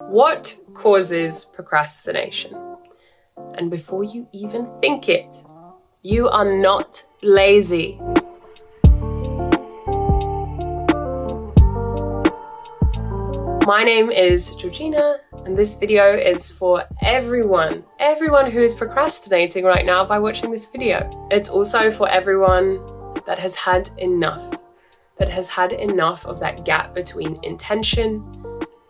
What causes procrastination? And before you even think it, you are not lazy. My name is Georgina, and this video is for everyone who is procrastinating right now by watching this video. It's also for everyone that has had enough of that gap between intention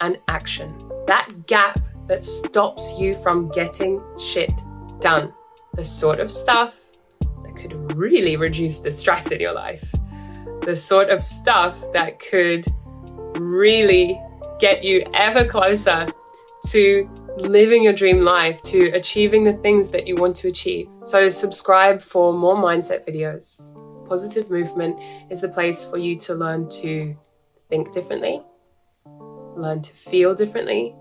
and action. That gap that stops you from getting shit done. The sort of stuff that could really reduce the stress in your life. The sort of stuff that could really get you ever closer to living your dream life, to achieving the things that you want to achieve. So subscribe for more mindset videos. Positive Movement is the place for you to learn to think differently, learn to feel differently,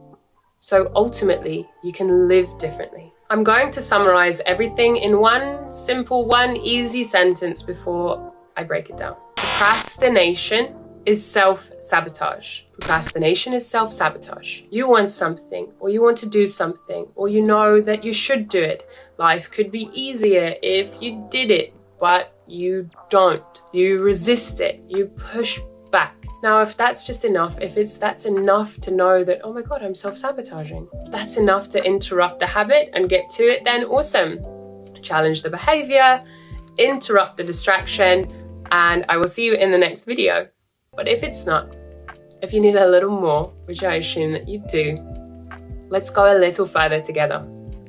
so ultimately you can live differently. I'm going to summarize everything in one easy sentence before I break it down. Procrastination is self-sabotage. Procrastination is self-sabotage. You want something, or you want to do something, or you know that you should do it. Life could be easier if you did it, but you don't. You resist it. You push back. Now, if that's just enough, that's enough to know that, oh my God, I'm self-sabotaging. If that's enough to interrupt the habit and get to it, then awesome. Challenge the behavior, interrupt the distraction, and I will see you in the next video. But if it's not, if you need a little more, which I assume that you do, let's go a little further together.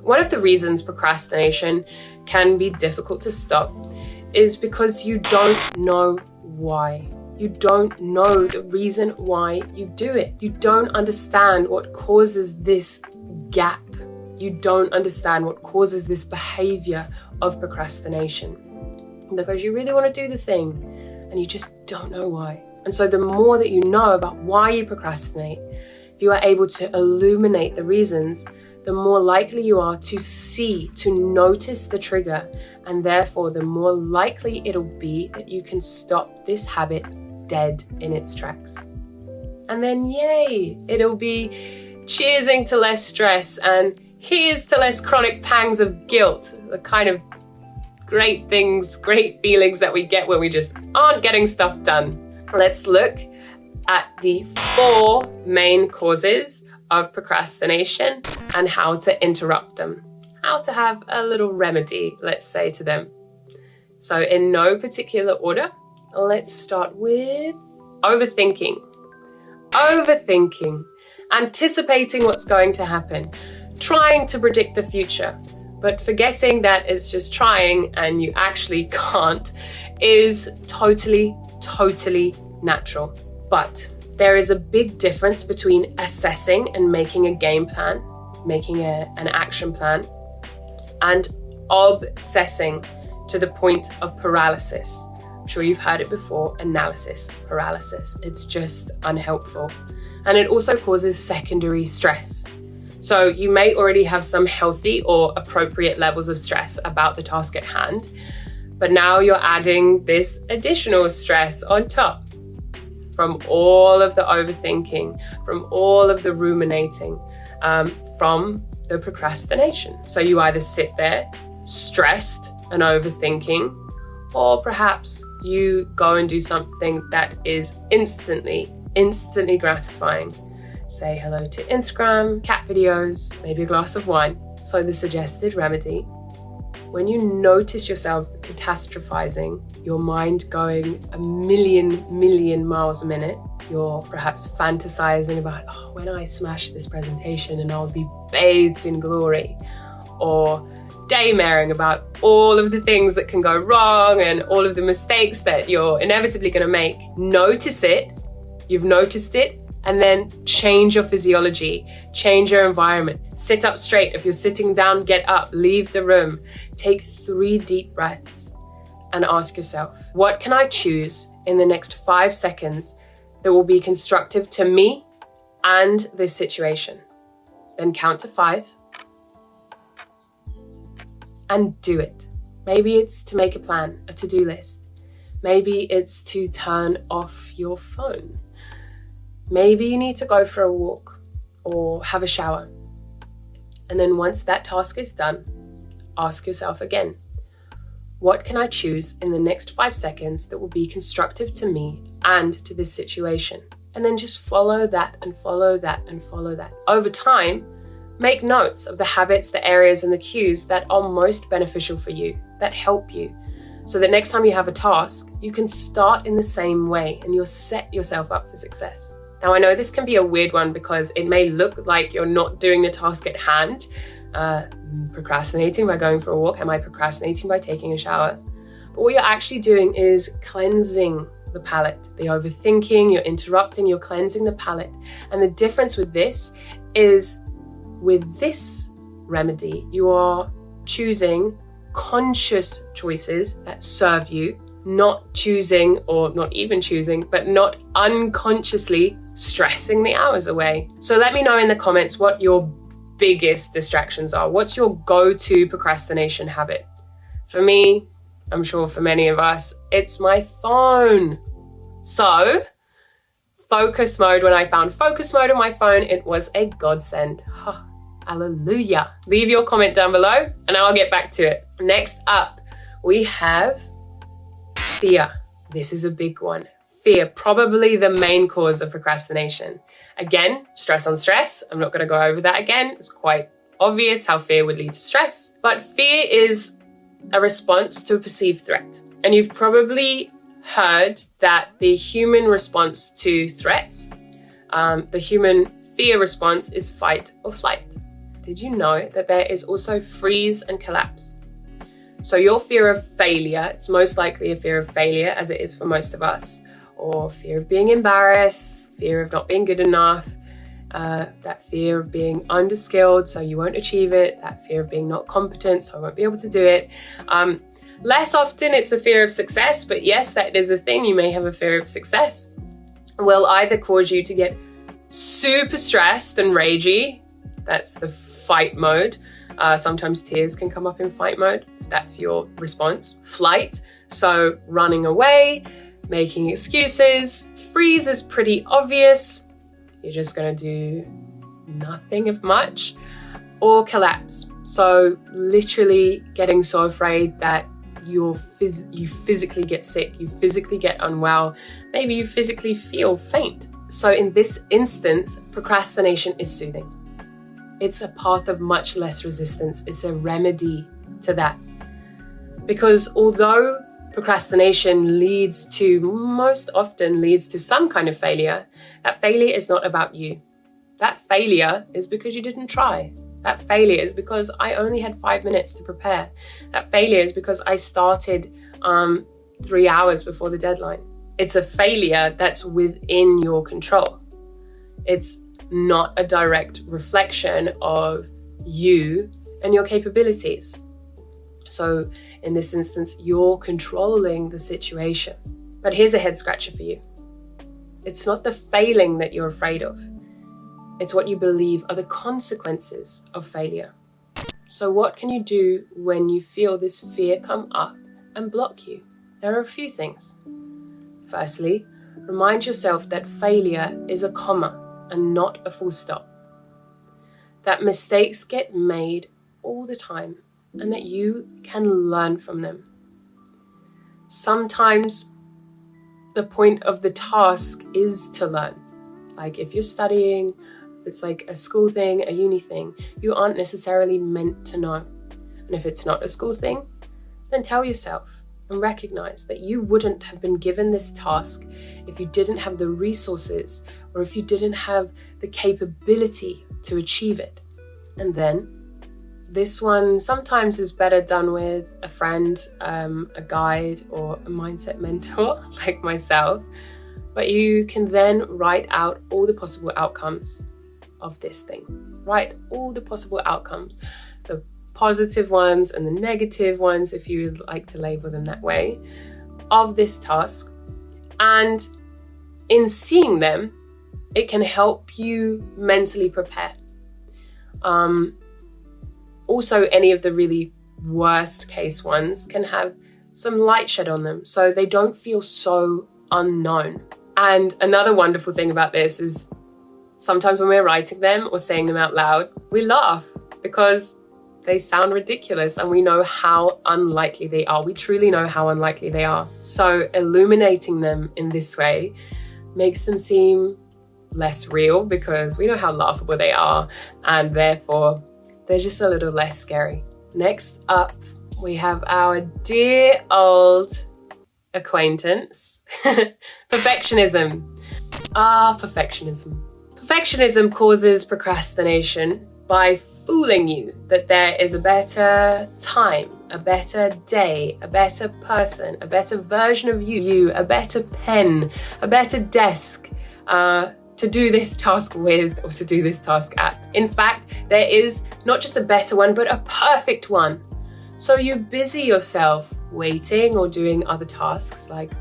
One of the reasons procrastination can be difficult to stop is because you don't know why. You don't know the reason why you do it. You don't understand what causes this gap. You don't understand what causes this behavior of procrastination. Because you really want to do the thing and you just don't know why. And so the more that you know about why you procrastinate, if you are able to illuminate the reasons, the more likely you are to notice the trigger, and therefore the more likely it'll be that you can stop this habit dead in its tracks. And then yay, it'll be cheersing to less stress and here's to less chronic pangs of guilt, the kind of great feelings that we get when we just aren't getting stuff done. Let's look at the 4 main causes of procrastination and how to interrupt them, how to have a little remedy, let's say, to them. So in no particular order, let's start with overthinking. Overthinking, anticipating what's going to happen, trying to predict the future, but forgetting that it's just trying and you actually can't is totally natural. But there is a big difference between assessing and making a game plan, making an action plan, and obsessing to the point of paralysis. I'm sure you've heard it before, analysis paralysis. It's just unhelpful. And it also causes secondary stress. So you may already have some healthy or appropriate levels of stress about the task at hand, but now you're adding this additional stress on top from all of the overthinking, from all of the ruminating, from the procrastination. So you either sit there stressed and overthinking, or perhaps you go and do something that is instantly gratifying. Say hello to Instagram, cat videos, maybe a glass of wine. So the suggested remedy: when you notice yourself catastrophizing, your mind going a million miles a minute, you're perhaps fantasizing about, oh, when I smash this presentation and I'll be bathed in glory, or daymaring about all of the things that can go wrong and all of the mistakes that you're inevitably going to make. Notice it, you've noticed it, and then change your physiology, change your environment. Sit up straight. If you're sitting down, get up, leave the room. Take 3 deep breaths and ask yourself, what can I choose in the next 5 seconds that will be constructive to me and this situation? Then count to 5 and do it. Maybe it's to make a plan, a to-do list. Maybe it's to turn off your phone. Maybe you need to go for a walk, or have a shower. And then once that task is done, ask yourself again, what can I choose in the next 5 seconds that will be constructive to me and to this situation? And then just follow that and follow that and follow that. Over time, make notes of the habits, the areas, and the cues that are most beneficial for you, that help you. So that next time you have a task, you can start in the same way and you'll set yourself up for success. Now, I know this can be a weird one because it may look like you're not doing the task at hand. Procrastinating by going for a walk. Am I procrastinating by taking a shower? But what you're actually doing is cleansing the palate. The overthinking, you're interrupting, you're cleansing the palate. And the difference with this is, with this remedy, you are choosing conscious choices that serve you, not choosing, or not even choosing, but not unconsciously stressing the hours away. So let me know in the comments what your biggest distractions are. What's your go-to procrastination habit? For me, I'm sure for many of us, it's my phone. So focus mode, when I found focus mode on my phone, it was a godsend. Hallelujah. Leave your comment down below and I'll get back to it. Next up, we have fear. This is a big one. Fear, probably the main cause of procrastination. Again, stress on stress. I'm not going to go over that again. It's quite obvious how fear would lead to stress. But fear is a response to a perceived threat. And you've probably heard that the human response to threats, the human fear response is fight or flight. Did you know that there is also freeze and collapse? So your fear of failure, it's most likely a fear of failure as it is for most of us, or fear of being embarrassed, fear of not being good enough, that fear of being underskilled so you won't achieve it, that fear of being not competent so I won't be able to do it. Less often it's a fear of success, but yes, that is a thing. You may have a fear of success. Will either cause you to get super stressed and ragey, that's the fight mode. Sometimes tears can come up in fight mode, if that's your response. Flight, so running away, making excuses. Freeze is pretty obvious. You're just gonna do nothing of much. Or collapse, so literally getting so afraid that you physically get sick, you physically get unwell, maybe you physically feel faint. So in this instance, procrastination is soothing. It's a path of much less resistance. It's a remedy to that. Because although procrastination most often leads to some kind of failure, that failure is not about you. That failure is because you didn't try. That failure is because I only had 5 minutes to prepare. That failure is because I started 3 hours before the deadline. It's a failure that's within your control. It's not a direct reflection of you and your capabilities. So in this instance, you're controlling the situation. But here's a head scratcher for you. It's not the failing that you're afraid of. It's what you believe are the consequences of failure. So what can you do when you feel this fear come up and block you? There are a few things. Firstly, remind yourself that failure is a comma and not a full stop. That mistakes get made all the time and that you can learn from them. Sometimes the point of the task is to learn. Like if you're studying, if it's like a school thing, a uni thing, you aren't necessarily meant to know. And if it's not a school thing, then tell yourself and recognize that you wouldn't have been given this task if you didn't have the resources or if you didn't have the capability to achieve it. And then this one sometimes is better done with a friend, a guide, or a mindset mentor like myself. But you can then write out all the possible outcomes of this thing. Write all the possible outcomes, the positive ones and the negative ones, if you would like to label them that way, of this task. And in seeing them, it can help you mentally prepare. Also, any of the really worst case ones can have some light shed on them, so they don't feel so unknown. And another wonderful thing about this is sometimes when we're writing them or saying them out loud, we laugh because they sound ridiculous and we know how unlikely they are. We truly know how unlikely they are. So illuminating them in this way makes them seem less real because we know how laughable they are, and therefore they're just a little less scary. Next up, we have our dear old acquaintance, perfectionism. Perfectionism. Perfectionism causes procrastination by fooling you that there is a better time, a better day, a better person, a better version of you, a better pen, a better desk to do this task with or to do this task at. In fact, there is not just a better one, but a perfect one. So you busy yourself waiting or doing other tasks like,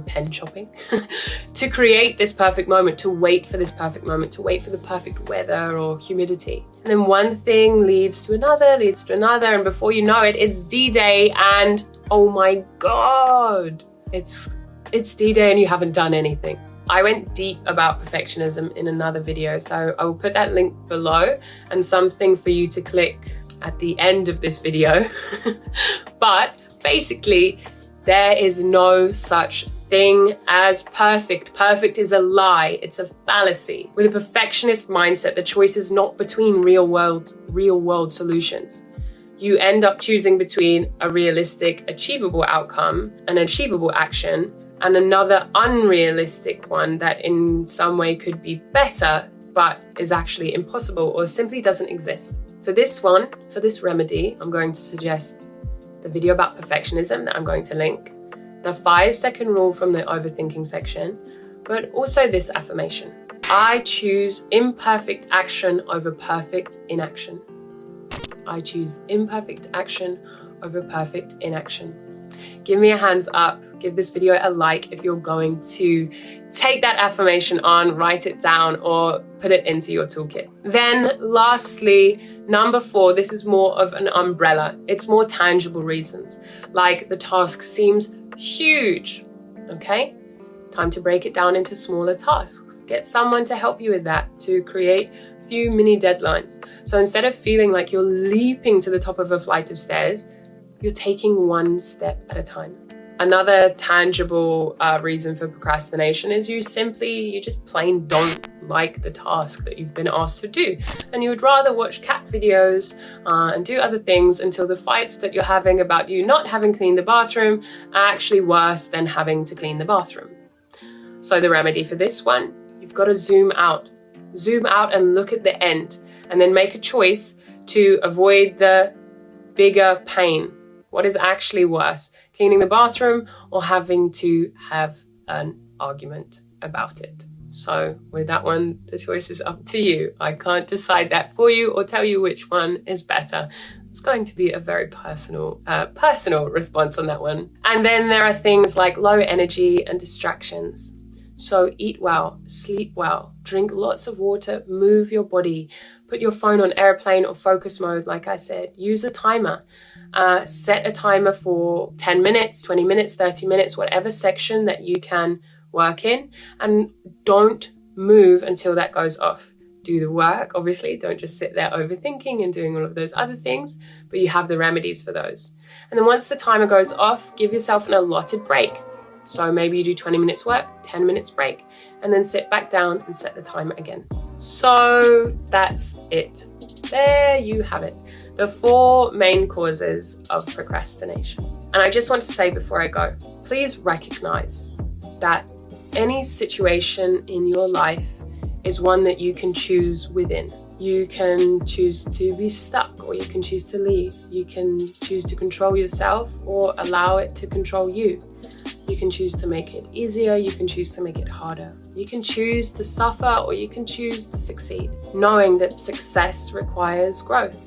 pen shopping, to create this perfect moment, to wait for this perfect moment, to wait for the perfect weather or humidity. And then one thing leads to another, and before you know it, it's D-Day, and oh my God, it's D-Day and you haven't done anything. I went deep about perfectionism in another video, so I will put that link below and something for you to click at the end of this video. But basically, there is no such thing as perfect. Perfect is a lie. It's a fallacy. With a perfectionist mindset, the choice is not between real world solutions. You end up choosing between a realistic, achievable outcome, an achievable action, and another unrealistic one that in some way could be better, but is actually impossible or simply doesn't exist. For this remedy, I'm going to suggest the video about perfectionism that I'm going to link, the 5-second rule from the overthinking section, but also this affirmation. I choose imperfect action over perfect inaction. I choose imperfect action over perfect inaction. Give me a hands up, give this video a like if you're going to take that affirmation on, write it down, or put it into your toolkit. Then lastly, number 4, this is more of an umbrella. It's more tangible reasons, like the task seems huge, okay? Time to break it down into smaller tasks. Get someone to help you with that, to create a few mini deadlines. So instead of feeling like you're leaping to the top of a flight of stairs, you're taking one step at a time. Another tangible reason for procrastination is you just plain don't like the task that you've been asked to do. And you would rather watch cat videos and do other things until the fights that you're having about you not having cleaned the bathroom are actually worse than having to clean the bathroom. So the remedy for this one, you've got to zoom out. Zoom out and look at the end, and then make a choice to avoid the bigger pain. What is actually worse, cleaning the bathroom or having to have an argument about it? So with that one, the choice is up to you. I can't decide that for you or tell you which one is better. It's going to be a very personal response on that one. And then there are things like low energy and distractions. So eat well, sleep well, drink lots of water, move your body, put your phone on airplane or focus mode, like I said, use a timer. Set a timer for 10 minutes, 20 minutes, 30 minutes, whatever section that you can work in, and don't move until that goes off. Do the work, obviously, don't just sit there overthinking and doing all of those other things, but you have the remedies for those. And then once the timer goes off, give yourself an allotted break. So maybe you do 20 minutes work, 10 minutes break, and then sit back down and set the timer again. So that's it. There you have it. The 4 main causes of procrastination. And I just want to say before I go, please recognize that any situation in your life is one that you can choose within. You can choose to be stuck, or you can choose to leave. You can choose to control yourself or allow it to control you. You can choose to make it easier, you can choose to make it harder. You can choose to suffer, or you can choose to succeed, knowing that success requires growth,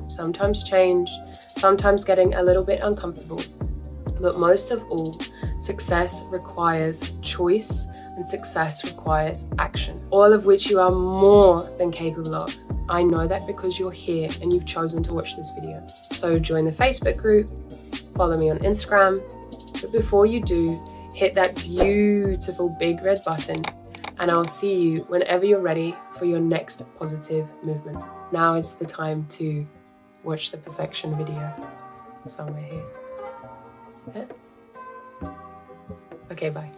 sometimes change, sometimes getting a little bit uncomfortable. But most of all, success requires choice, and success requires action, all of which you are more than capable of. I know that because you're here and you've chosen to watch this video. So join the Facebook group, follow me on Instagram, but before you do, hit that beautiful big red button and I'll see you whenever you're ready for your next positive movement. Now is the time to watch the perfection video somewhere here. Okay, bye.